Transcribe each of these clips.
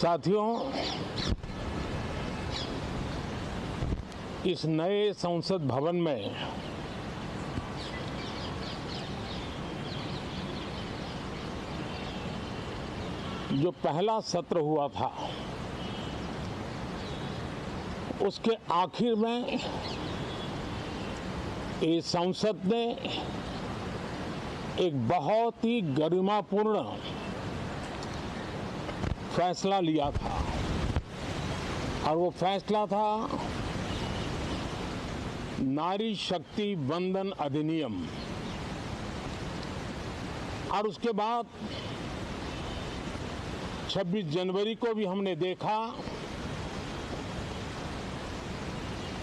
साथियों, इस नए संसद भवन में जो पहला सत्र हुआ था, उसके आखिर में इस संसद ने एक बहुत ही गरिमापूर्ण फैसला लिया था और वो फैसला था नारी शक्ति वंदन अधिनियम। और उसके बाद 26 जनवरी को भी हमने देखा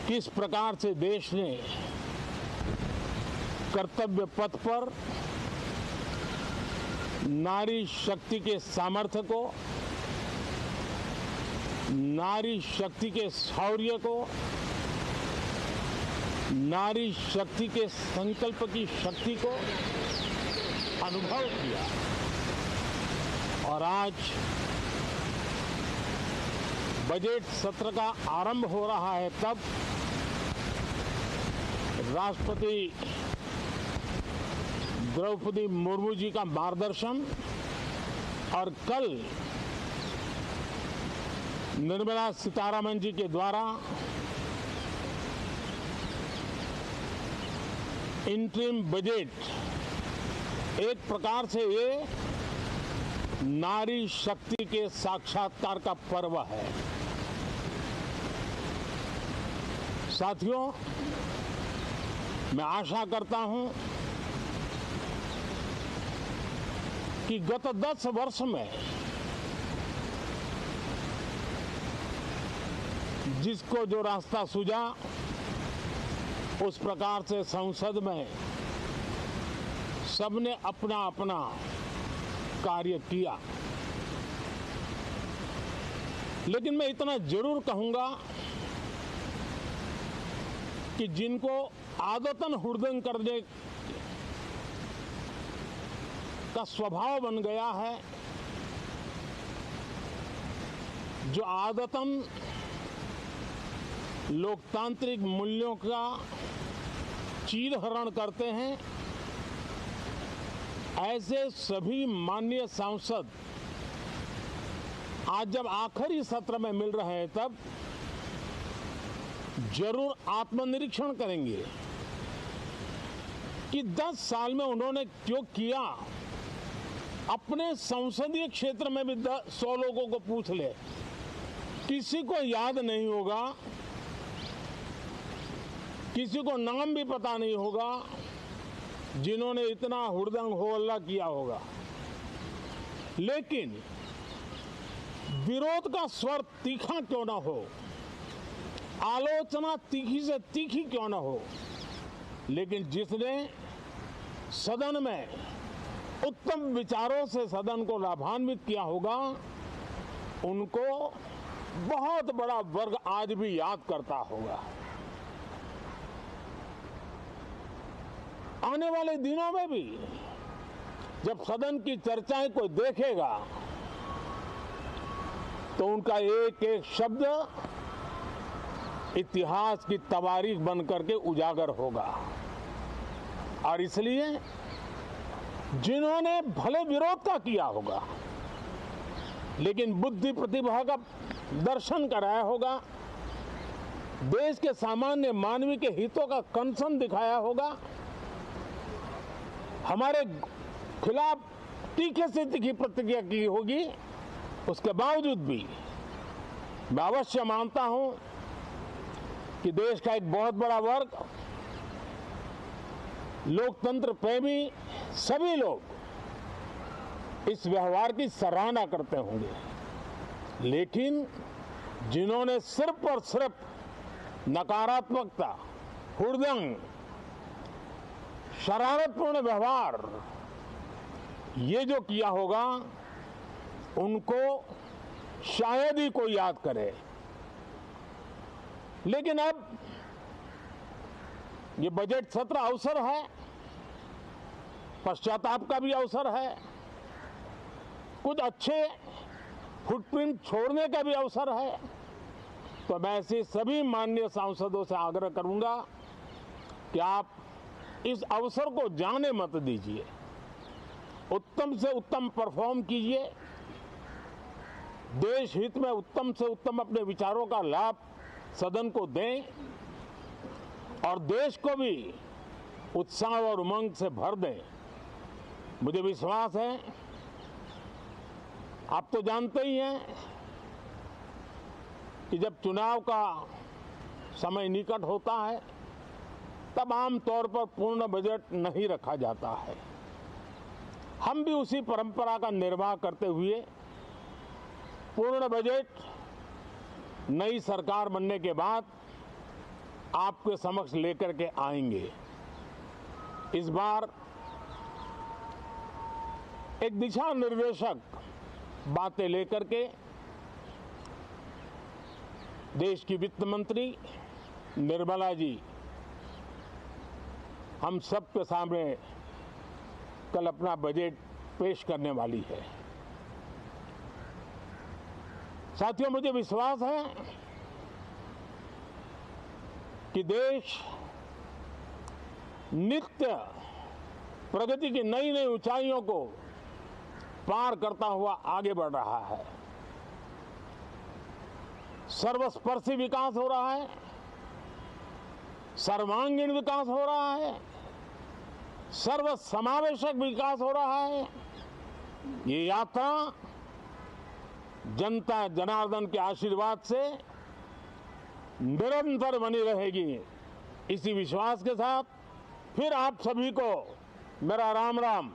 किस प्रकार से देश ने कर्तव्य पथ पर नारी शक्ति के सामर्थ्य को, नारी शक्ति के शौर्य को, नारी शक्ति के संकल्प की शक्ति को अनुभव किया। और आज बजट सत्र का आरंभ हो रहा है, तब राष्ट्रपति द्रौपदी मुर्मू जी का मार्गदर्शन और कल निर्मला सीतारमण जी के द्वारा इंटरिम बजट एक प्रकार से ये नारी शक्ति के साक्षात्कार का पर्व है। साथियों, मैं आशा करता हूं कि गत 10 वर्ष में जिसको जो रास्ता सूझा, उस प्रकार से संसद में सबने अपना अपना कार्य किया। लेकिन मैं इतना जरूर कहूंगा कि जिनको आदतन हुड़दंग करने का स्वभाव बन गया है, जो आदतन लोकतांत्रिक मूल्यों का चीरहरण करते हैं, ऐसे सभी माननीय सांसद आज जब आखिरी सत्र में मिल रहे हैं, तब जरूर आत्मनिरीक्षण करेंगे कि 10 साल में उन्होंने क्यों किया। अपने संसदीय क्षेत्र में भी 100 लोगों को पूछ ले, किसी को याद नहीं होगा, किसी को नाम भी पता नहीं होगा जिन्होंने इतना हुड़दंग हो हल्ला किया होगा। लेकिन विरोध का स्वर तीखा क्यों ना हो, आलोचना तीखी से तीखी क्यों ना हो, लेकिन जिसने सदन में उत्तम विचारों से सदन को लाभान्वित किया होगा, उनको बहुत बड़ा वर्ग आज भी याद करता होगा। आने वाले दिनों में भी जब सदन की चर्चाएं कोई देखेगा, तो उनका एक एक शब्द इतिहास की तवारीख बन करके उजागर होगा। और इसलिए जिन्होंने भले विरोध का किया होगा, लेकिन बुद्धि प्रतिभा का दर्शन कराया होगा, देश के सामान्य मानवी के हितों का कंसर्न दिखाया होगा, हमारे खिलाफ तीखे से तीखी प्रतिक्रिया की होगी, उसके बावजूद भी मैं अवश्य मानता हूं कि देश का एक बहुत बड़ा वर्ग, लोकतंत्र प्रेमी सभी लोग इस व्यवहार की सराहना करते होंगे। लेकिन जिन्होंने सिर्फ और सिर्फ नकारात्मकता, हुड़दंग, शरारतपूर्ण व्यवहार ये जो किया होगा, उनको शायद ही कोई याद करे। लेकिन अब ये बजट सत्र अवसर है, पश्चाताप का भी अवसर है। कुछ अच्छे फुटप्रिंट छोड़ने का भी अवसर है। तो मैं ऐसे सभी माननीय सांसदों से आग्रह करूंगा कि आप इस अवसर को जाने मत दीजिए, उत्तम से उत्तम परफॉर्म कीजिए, देश हित में उत्तम से उत्तम अपने विचारों का लाभ सदन को दें और देश को भी उत्साह और उमंग से भर दें। मुझे विश्वास है, आप तो जानते ही हैं कि जब चुनाव का समय निकट होता है तब आमतौर पर पूर्ण बजट नहीं रखा जाता है। हम भी उसी परंपरा का निर्वाह करते हुए पूर्ण बजट नई सरकार बनने के बाद आपके समक्ष लेकर के आएंगे। इस बार एक दिशा निर्देशक बातें लेकर के देश की वित्त मंत्री निर्मला जी हम सब के सामने कल अपना बजट पेश करने वाली है। साथियों, मुझे विश्वास है कि देश नित्य प्रगति की नई नई ऊंचाइयों को पार करता हुआ आगे बढ़ रहा है। सर्वस्पर्शी विकास हो रहा है, सर्वांगीण विकास हो रहा है, सर्वसमावेशक विकास हो रहा है। ये यात्रा जनता जनार्दन के आशीर्वाद से निरंतर बनी रहेगी। इसी विश्वास के साथ फिर आप सभी को मेरा राम राम।